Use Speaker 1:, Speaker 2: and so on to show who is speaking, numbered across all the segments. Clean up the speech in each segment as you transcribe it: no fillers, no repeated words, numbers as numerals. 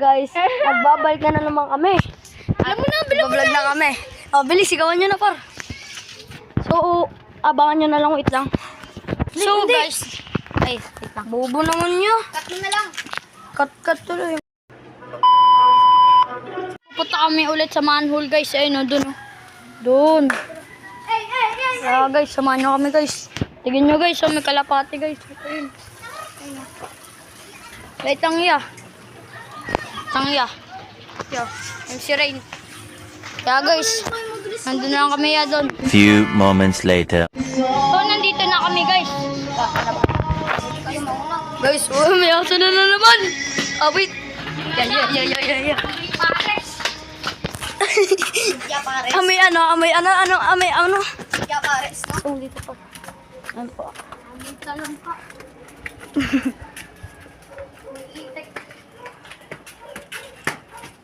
Speaker 1: Guys, nagbabalik na naman kami.
Speaker 2: Alam mo na, bilang mo
Speaker 1: Nagbablog na kami. Oh, bilis, sigawan nyo na par. So, abangan nyo na lang, wait lang.
Speaker 2: So,
Speaker 1: Hindi.
Speaker 2: guys. Ay, wait lang.
Speaker 1: Bobo naman nyo.
Speaker 2: Cut mo na lang.
Speaker 1: Cut tuloy.
Speaker 2: Pupunta kami ulit sa manhole, guys. Ayun, doon.
Speaker 1: Doon.
Speaker 2: Hey!
Speaker 1: Guys, samahan nyo kami guys. Tignan nyo guys, may kalapati guys. Ayun. Wait, tangya. Yo, MC Rain. Kaya guys, nandun na lang kami ya doon.
Speaker 3: Few moments later.
Speaker 2: So, nandito na kami, guys.
Speaker 1: Guys, may aso na naman. Ah, wait. Yeah. Amoy ano. Oh, dito pa. Ano po?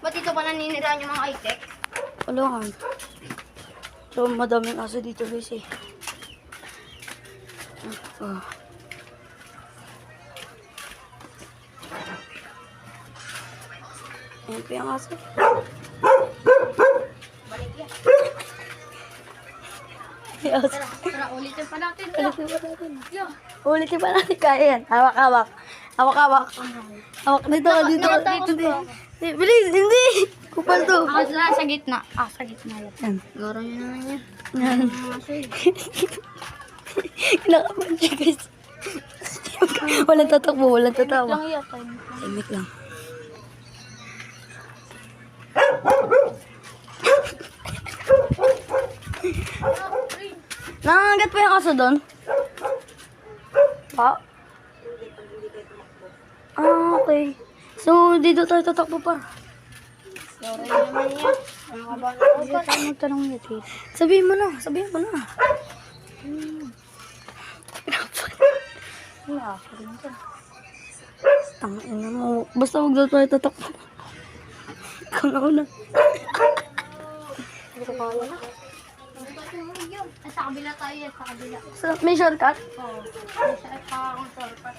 Speaker 2: Ba't dito pa naniniraan yung mga high-tech?
Speaker 1: Kulungan. So, madaming aso dito guys eh. Oh. Ayan pa yung aso. May aso.
Speaker 2: Tara, ulitin pa natin.
Speaker 1: Ulitin pa natin. Kaya yan. Hawak. Hawak dito. Bilis, hindi. Kupal to.
Speaker 2: Sa gitna. Sa gitna yan.
Speaker 1: Yan.
Speaker 2: Garo nyo naman yan.
Speaker 1: Yan. Kinakabahan siya guys. Walang tatakbo, walang tatawa.
Speaker 2: Lang yan.
Speaker 1: Timik lang. Nangangagat pa yung aso doon? Pa? Okay. So, dito tayo tatakbo pa.
Speaker 2: Garo nyo naman yan. Ano ka ba?
Speaker 1: Hindi tayo magtanong yet eh. Sabihin mo na.
Speaker 2: Wala ako rin ka.
Speaker 1: Tangina mo. Basta huwag daw tayo tatakbo. Ikaw na una.
Speaker 2: Hindi ko kaya na. Sa kabila tayo yan. Sa kabila.
Speaker 1: So, may shortcut?
Speaker 2: Oo. Sa shortcut.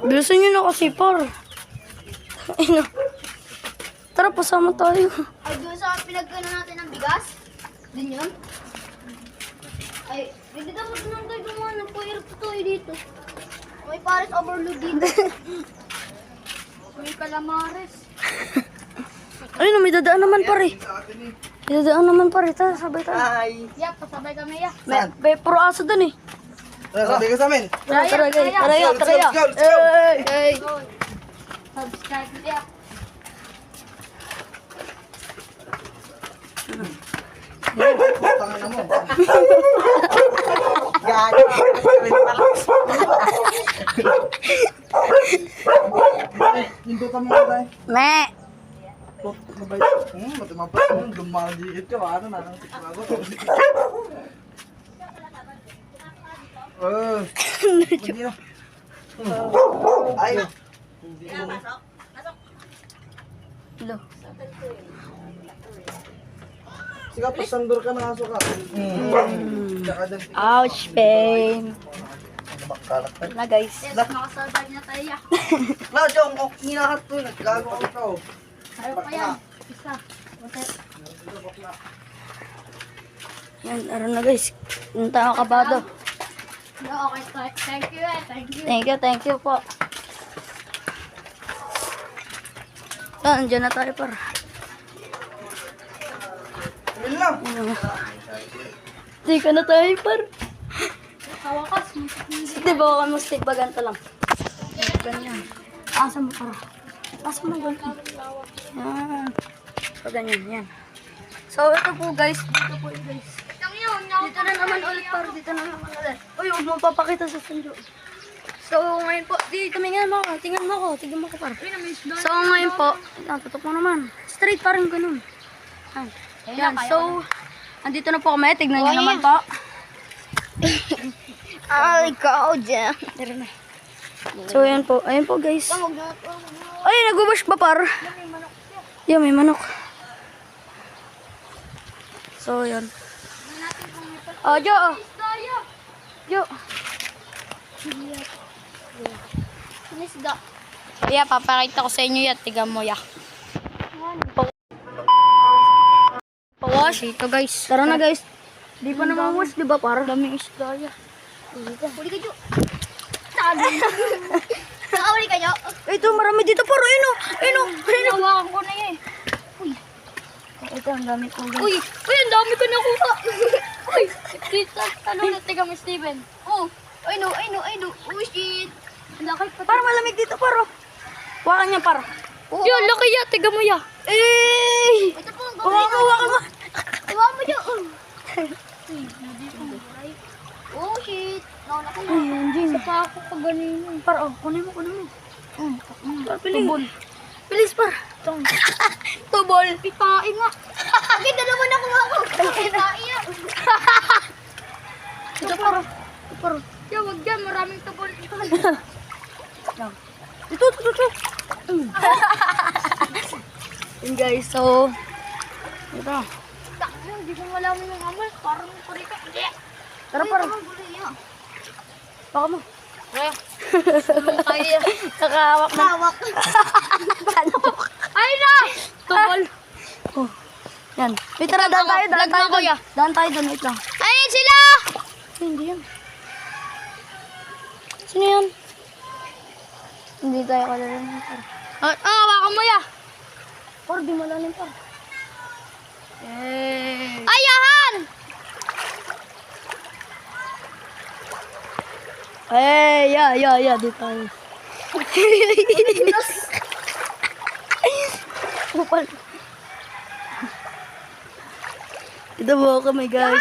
Speaker 1: Bilisan nyo na kasi par. Ayun. Tara, pasama tayo.
Speaker 2: Ay, doon sa pinagkano natin ng bigas? Doon yun? Ay, hindi dapat nang tayo gumawa ng puwer to tayo dito. May pares overload dito. May calamares.
Speaker 1: Ayun, may dadaan naman par eh. May dadaan naman par eh. Tara, sabay tayo.
Speaker 2: Yeah, pasabay kami ya.
Speaker 1: May puro aso dun eh.
Speaker 4: Sabi ka sa amin.
Speaker 1: Tara guys. Tara ya.
Speaker 2: Hey! Subscribe ya.
Speaker 4: Tangan na mo. Gago. Hinto ka muna tayo.
Speaker 1: Me.
Speaker 4: Matimapos mo. Dumadi ito. Ano na lang. Hindi na. Ay.
Speaker 1: Hello.
Speaker 4: Sige, pasandor ka ng aso ka. Tsaka dyan.
Speaker 1: Ouch, pain.
Speaker 4: Bakalat pa.
Speaker 1: Na guys.
Speaker 2: Yes, nakasurvive na tayo ya.
Speaker 4: Na, Jong. Hinahat to. Naggago ako ka.
Speaker 2: Ayaw pa yan. Isa.
Speaker 1: Yan, aron na guys. Punta ako kabado.
Speaker 2: Okay, thank you Thank you.
Speaker 1: Thank you po. Yan, dyan na tayo par.
Speaker 4: Yun lang.
Speaker 1: Tika na tayo par.
Speaker 2: Kawakas.
Speaker 1: Di ba ako mo stick ba ganito lang? Ganyan. Asa mo para? Asa mo ganito? Yan. So ganyan, yan. So ito po guys. Dito po guys. Dito na naman ulit par. Dito na naman ulit. Uy, huwag mo papakita sa sandyo. So ngayon po. Tingnan mo ako. Tingnan mo ako par. So ngayon po. Tutok mo naman. Straight pa rin ganun. Yan. So, andito na po kami. Tignan nyo naman po. Ay, ikaw dyan. So, ayan po. Ayan po, guys. Ay, nag-wash ba, par? Yan, may manok. So, ayan. Oh, Jo. Jo.
Speaker 2: Sinisda.
Speaker 1: Kaya papakita ko sa inyo yan. Tiga mo ya. Pawash. Ito guys. Tara na guys. Di pa naman wash, di ba? Para daming isda ya.
Speaker 2: Huli ka, Jo. Nakahuli ka, Jo.
Speaker 1: Ito, marami dito paro. Ayun. Hawakan ko na yan. Uy. Ito, ang dami ko.
Speaker 2: Uy, ang dami ko nakuha. Uy, dito. Ano na, tiga mo, Steven. Oh, I know. Oh, shit. Ang laki pa.
Speaker 1: Para malamig dito paro. Hawakan niya paro.
Speaker 2: Oh,
Speaker 1: Yo, laki ya. Tiga mo ya. Eh!
Speaker 2: ito po, ang
Speaker 1: Hawakan mo.
Speaker 2: Hawakan mo, Jo. Oh, shit. Nauna ka na.
Speaker 1: Sa pa ako pa ganun. Paro, kunin mo. Bilis. Bilis par.
Speaker 2: Tubol. Pitain nga. Agad na naman ako ako. Pitain nga.
Speaker 1: Ito paro.
Speaker 2: Yo, wag dyan. Maraming tubol.
Speaker 1: Ito. Yun guys, so ito.
Speaker 2: Hindi ko malaman yung amoy. Parang kuri ka. Hindi.
Speaker 1: Tara paro. Baka mo.
Speaker 2: Tulong tayo.
Speaker 1: Kakahawak na.
Speaker 2: Tawak.
Speaker 1: Ay na! Tubol. Oh. Yan. Wait, tara, daan tayo
Speaker 2: Vlog mo,
Speaker 1: doon.
Speaker 2: kuya.
Speaker 1: Daan tayo doon, wait lang.
Speaker 2: Ayun sila!
Speaker 1: Ay, hindi yan. Sino yan? Hindi tayo kalalang.
Speaker 2: Hawakan mo ya.
Speaker 1: Par, di malalim par. Eh.
Speaker 2: Ayahan!
Speaker 1: Eh, ya, di tayo. Upal. Ito mo kami guys.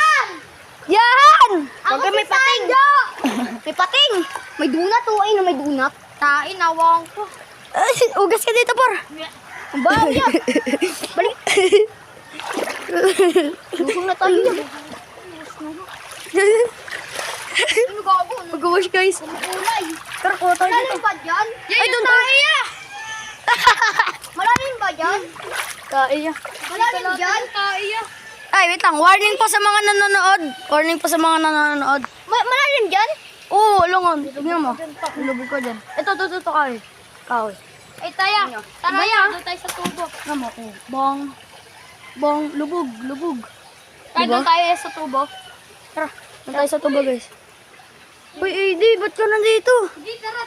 Speaker 1: Yan!
Speaker 2: Ako may pating. May pating. May dunat. Ay, na may dunat. Tain, awang ko.
Speaker 1: Ay, ugas ka dito par.
Speaker 2: Ang bahaw yan. Balik. Lusong na tayo. Ano gago?
Speaker 1: Mag-wash guys.
Speaker 2: Kulay.
Speaker 1: Tara, kuha tayo dito.
Speaker 2: Malalim ba dyan?
Speaker 1: Ay, doon tayo.
Speaker 2: Malalim ba dyan?
Speaker 1: Kaya.
Speaker 2: Malalim dyan? Kaya.
Speaker 1: Ay, wait lang. Warning po sa mga nanonood.
Speaker 2: Malalim dyan?
Speaker 1: Oo, langon. Tignan mo. Lubog ko dyan. Ito, kahoy. Kahoy.
Speaker 2: Ay, taya. Tara ya. Doon tayo sa tubo.
Speaker 1: Tignan mo. Oh. Bong. Lubog.
Speaker 2: Tayo
Speaker 1: Diba?
Speaker 2: doon tayo sa tubo.
Speaker 1: Tara, doon tayo sa tubo guys. Uy, AD, ba't ka nandito?
Speaker 2: Hindi, tara.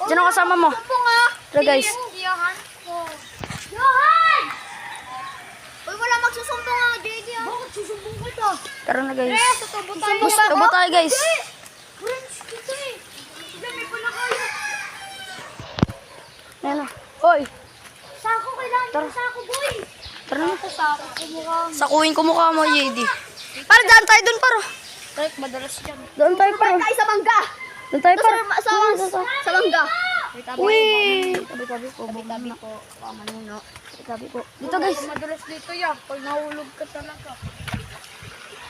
Speaker 1: Diyan ako kasama mo. Tara guys.
Speaker 2: Yohan ko. Yohan! Uy, wala magsusumbong nga, JD. Bakit susumbong ko ito?
Speaker 1: Tara na guys.
Speaker 2: Sa tubo tayo.
Speaker 1: Tubo tayo guys.
Speaker 2: Friends, dito eh. Dami pala kayo.
Speaker 1: Ayan na. Hoy,
Speaker 2: Sako, kailangan mo sako, boy.
Speaker 1: tara na.
Speaker 2: Sako, kumukha.
Speaker 1: Sakuhin ko mukha mo, JD. Para daan tayo dun, paro.
Speaker 2: Trek, madalas yan.
Speaker 1: Doon tayo, paro.
Speaker 2: Tayo sa mangga.
Speaker 1: Doon tayo, paro.
Speaker 2: Sa mangga.
Speaker 1: Uy.
Speaker 2: Tabi ko, pamanuno.
Speaker 1: Tabi ko. Dito guys.
Speaker 2: Madalas dito ya, pag nahulog ka talaga.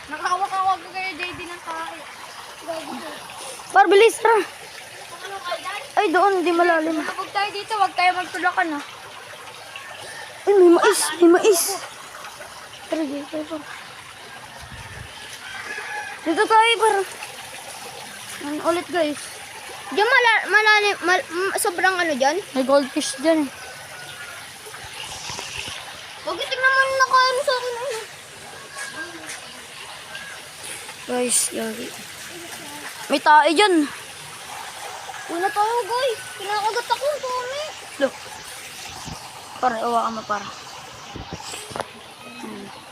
Speaker 2: Nakahawak-hawak ko kayo, JD, ng tayo.
Speaker 1: Par, bilis, tara.
Speaker 2: Ano kayo, Dan?
Speaker 1: Ay, doon, hindi malalim.
Speaker 2: Huwag tayo dito, huwag tayo magtulakan, ha?
Speaker 1: Ay, may mais. Tara, dito tayo, par. Dito tayo, par. Ano ulit, guys.
Speaker 2: Diyan malalim, sobrang ano dyan?
Speaker 1: May goldfish dyan.
Speaker 2: Huwag tingnan mo na nakaano sa akin. Ano?
Speaker 1: Guys, yari. May tae dyan.
Speaker 2: Una tayo, guy. Kinakagat ako, Tommy.
Speaker 1: Look. Para, awa ka mo, para.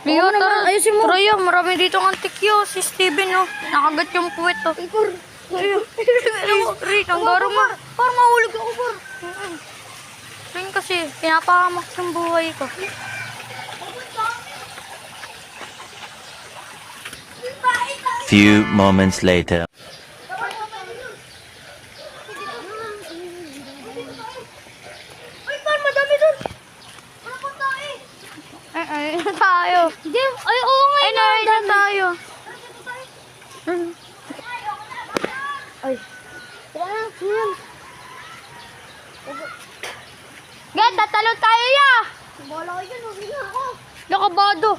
Speaker 1: Leo, tara. Ayusin mo. Tara, marami dito ang antikyo. Si Steven, oh. Nakagat yung puwet, oh. Ayun. Rick, ang garo mo. Parang mahulog ako, par. Rin kasi, pinapahamak yung buhay ko.
Speaker 3: Few moments later.
Speaker 2: Ay, par, madami dun. Wala pa tayo.
Speaker 1: Ay, tayo.
Speaker 2: Hindi, ay, oo nga.
Speaker 1: Ay, nariyan tayo. Ay.
Speaker 2: Tara na, yan. Gan, tatalon tayo ya. Bala kayo dyan, huwag na ako.
Speaker 1: Nakabado.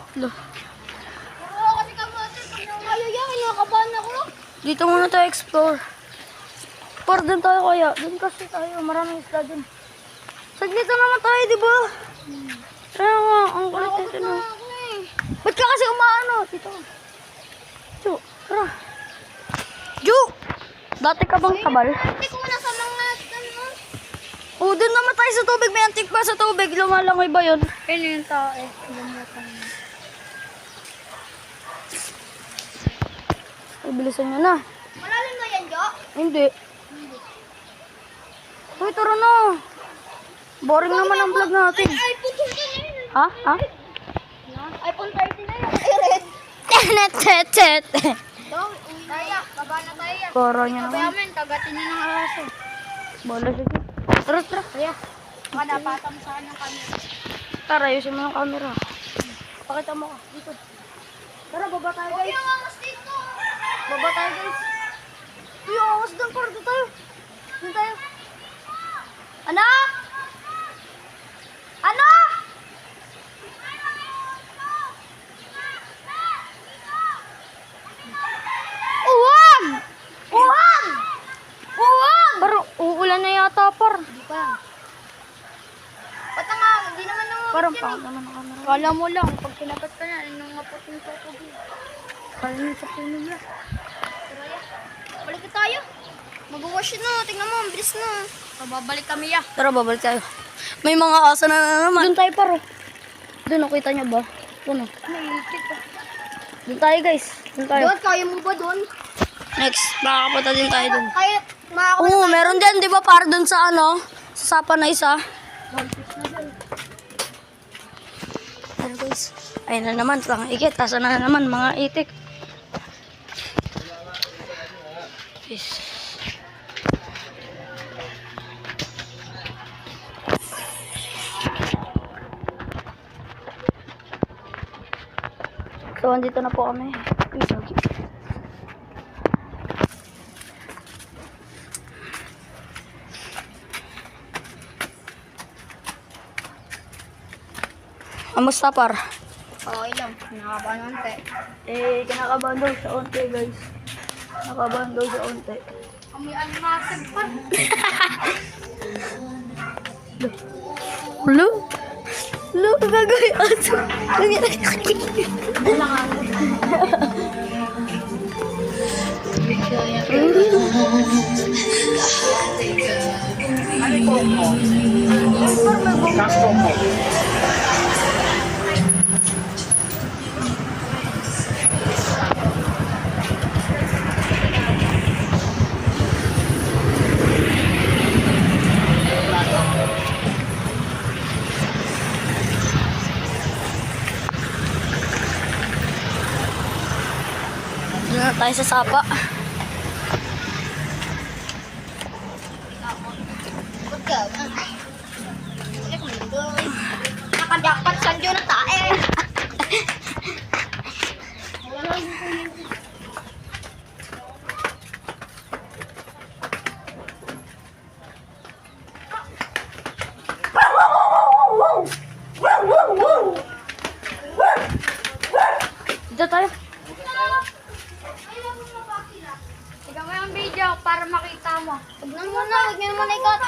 Speaker 2: Oo, kasi kamote, pag ayaw yan, kinakabahan ako.
Speaker 1: Dito muna tayo explore. Par, doon tayo kaya. Doon kasi tayo. Maraming isla doon. Saglit na naman tayo, di ba? Kaya nga, ang kulit nito na. Ba't ka kasi umaano? Dito. Ju, tara. Ju! Dati ka bang kabal?
Speaker 2: Hindi ko na sa mga ano.
Speaker 1: Oo, doon naman tayo sa tubig. May antik pa sa tubig. Lumalangoy ba yun? Ayun yung tao eh. Ay, bilisan nyo na.
Speaker 2: Malalim na yan, Jo?
Speaker 1: Hindi. Uy, tara na. Boring naman ang vlog natin.
Speaker 2: iPhone 13 na yun.
Speaker 1: Ha? Ha?
Speaker 2: iPhone 13 na yun. Ay, red.
Speaker 1: Tenet.
Speaker 2: Kaya, baba na tayo yan.
Speaker 1: Koro niya naman.
Speaker 2: Kayaman, kagatin niya ng aso.
Speaker 1: Bola sige. Tara, tara. Kaya.
Speaker 2: Kadapatan saan yung camera.
Speaker 1: Tara, ayusin mo yung camera. Pakita mo ka. Dito. Tara, baba tayo
Speaker 2: Huwag
Speaker 1: guys.
Speaker 2: yung angas dito.
Speaker 1: Baba tayo guys. Uy, angas doon. Par, doon tayo. Doon tayo. Anak! Anak! Uwag! Uwag! Uwag! Parang uulan na yata, par.
Speaker 2: Hindi pa. Ba't nga, hindi naman nung
Speaker 1: Parang pang naman ang camera.
Speaker 2: Kala mo lang, pag kinagat ka na, nung ngapot yung tubig.
Speaker 1: Kala niyo sa puno niya.
Speaker 2: Balik na tayo. Mag-wash na, tingnan mo, ang bilis na. Babalik kami ya.
Speaker 1: Tara, babalik tayo. May mga asa na naman. Doon tayo, paro. Doon, nakita niyo ba? Doon, Doon tayo, guys. Doon tayo.
Speaker 2: Doon, kaya mo ba doon?
Speaker 1: Next, makakapunta din tayo doon.
Speaker 2: Kaya, makakapunta
Speaker 1: Oo, meron din, di ba, para doon sa ano? Sa sapa na isa. Tara, guys. Ayun na naman, pang ikit. Asa na naman, mga itik. Peace. So, andito na po kami. Uy, sorry. Kamusta, par?
Speaker 2: Okay lang, nakakabahan onte.
Speaker 1: Kinakabahan daw sa onte, guys. Nakabahan daw sa onte.
Speaker 2: Kami animated pa.
Speaker 1: Hello? Hello, gagawin aso. Doon na tayo sa sapa.
Speaker 2: Ba't ka? Nakajakpat saan yun ang tae.
Speaker 1: Dito tayo.
Speaker 2: Tignan mo yung video para makita mo. Huwag na muna, huwag nyo naman ikat.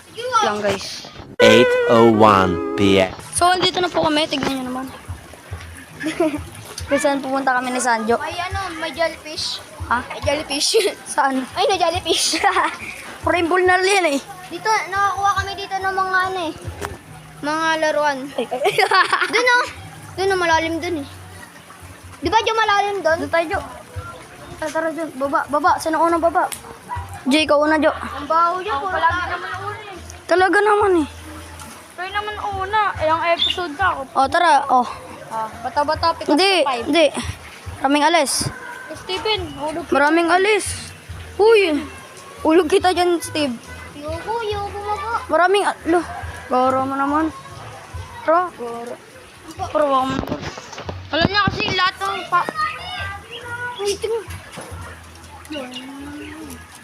Speaker 2: Sige, wag.
Speaker 1: Lang, guys.
Speaker 3: 8:01 p.m.
Speaker 1: So, andito na po kami. Tignan nyo naman. Kung saan pupunta kami ni Sanjo.
Speaker 2: May ano, may jellyfish.
Speaker 1: Ha?
Speaker 2: May jellyfish.
Speaker 1: Saan?
Speaker 2: Ay, na jellyfish.
Speaker 1: Rainbow na yan eh.
Speaker 2: Dito, nakakuha kami dito ng mga ano eh. Mga laruan.
Speaker 1: Ay, ay.
Speaker 2: Doon oh. Doon oh, malalim doon eh. Di ba yung malalim doon?
Speaker 1: Doon tayo, Jo. Tara, Jo. Baba, baba. Sino unang baba? Jay, ikaw una, Jo.
Speaker 2: Ang baho dyan. Ako palagi naman una eh.
Speaker 1: Talaga naman eh.
Speaker 2: Pero naman una. Eh, ang episode na ako.
Speaker 1: O, tara. O.
Speaker 2: Bata-bata, pick up
Speaker 1: Hindi,
Speaker 2: to 5.
Speaker 1: hindi. Maraming alis.
Speaker 2: Steven, hulog.
Speaker 1: Maraming alis. Uy. Ulog kita dyan, Steve.
Speaker 2: Yoko baba.
Speaker 1: Maraming, lo. Goro mo naman. Tara. Goro. Pero wala mo naman.
Speaker 2: Alam niya kasi lahat ng Ay, tingnan.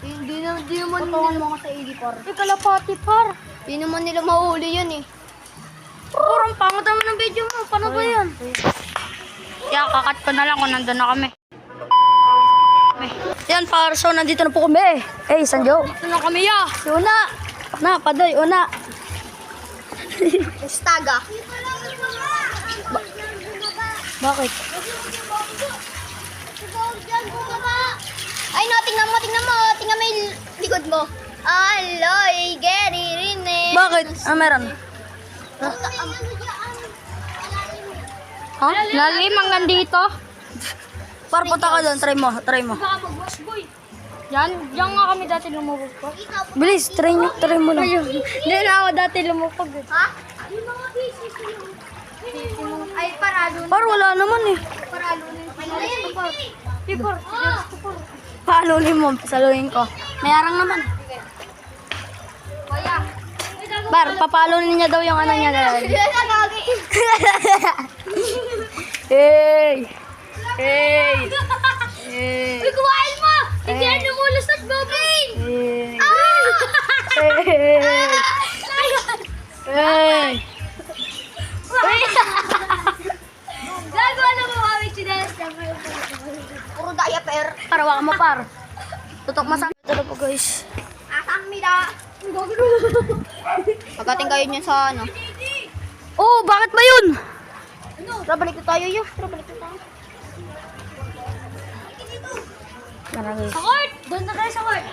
Speaker 2: Hindi naman nila mga sa par.
Speaker 1: Ay, kalapati, par.
Speaker 2: Hindi naman nila mahuli yan eh.
Speaker 1: Parang pangat naman ng video mo. Paano ba yan?
Speaker 2: Kaya kakat ko na lang kung nandun na kami.
Speaker 1: Yan, par. So, nandito na po kami. Eh, Sanjo.
Speaker 2: Ito na kami ya.
Speaker 1: Si Una. Na, Padoy, Una.
Speaker 2: Estaga.
Speaker 1: Bakit?
Speaker 2: Ay no, tingnan mo. Tingnan mo yung likod mo. Aloy, Gary, Rine.
Speaker 1: Bakit? Ah, meron. Ha?
Speaker 2: Lalim hanggang dito.
Speaker 1: Par, punta ka doon. Try mo.
Speaker 2: Baka mag-wash boy. Yan nga kami dati lumubog ko.
Speaker 1: Bilis, try mo lang.
Speaker 2: Hindi na ako dati lumupag. Ha? Ay, parado na.
Speaker 1: Par, wala naman eh.
Speaker 2: Parado na yung Pipor.
Speaker 1: Paalunin mo, saluhin ko. Mayarang naman.
Speaker 2: Kuya.
Speaker 1: Par, papalunin niya daw yung ano niya. Hey! Hey! Hey!
Speaker 2: Uy, kumain mo! Hindi yan lumulus at bobing!
Speaker 1: Hey!
Speaker 2: Ah!
Speaker 1: Hey! Hey!
Speaker 2: Gago, ano mo kami chinelas na puro diaper.
Speaker 1: Parawa ka mo, par. Tutok masakit. Ito na po, guys.
Speaker 2: Asang mida. Pagkating kayo niyan sa ano.
Speaker 1: Oh, bakit ba yun?
Speaker 2: Tara, balik na tayo yun.
Speaker 1: Marami.
Speaker 2: Sa court! Doon na tayo sa court.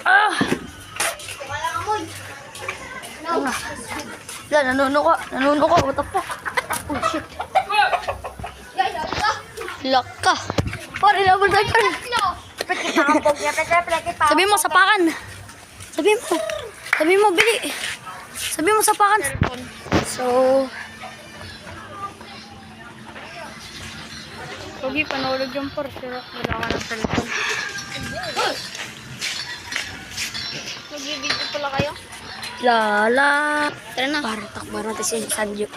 Speaker 1: Ah!
Speaker 2: Wala ka mo.
Speaker 1: Ano? Yan, nanuno ko. What the fuck? Oh, shit. Lock ka. Pare, labal tayo pa. Sabi mo, sapakan. Sabi mo, bili. Sabi mo, sapakan. So,
Speaker 2: Pogi, panulog yung por. Pero wala ka ng cellphone. Nag-video pala kayo?
Speaker 1: lala.
Speaker 2: Tara na.
Speaker 1: Para takbo natin si Sanjo.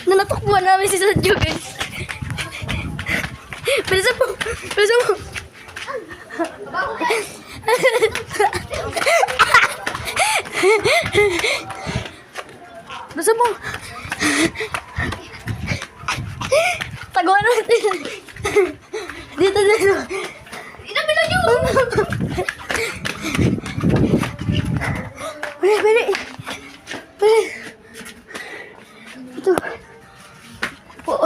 Speaker 1: Nanatakbuhan namin si Sanjo, guys. Bilisan mo. Bilisan mo. Taguan natin. Dito.
Speaker 2: Inabilan nyo!
Speaker 1: Bili. Ito. Po.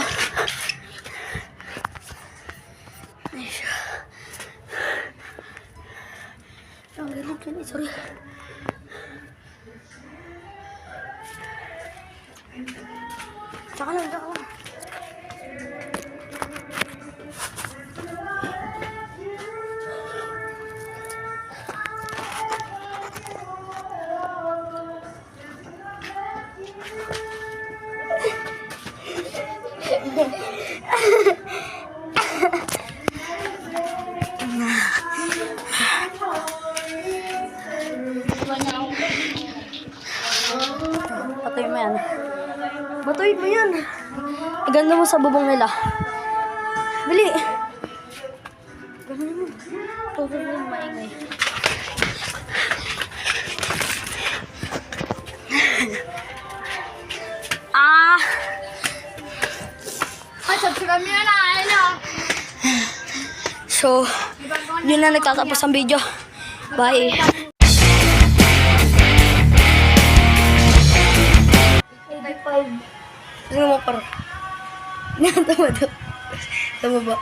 Speaker 1: Sorry. Tsaka lang. Batuin mo yan. Iganda mo sa bubong nila. Bili. Gano'n mo. Todo mo maingay.
Speaker 2: Ay, subscribe nyo na. Ano?
Speaker 1: So, yun na nagtatapos ang video. Bye. Tingnan mo parang. Tama ba?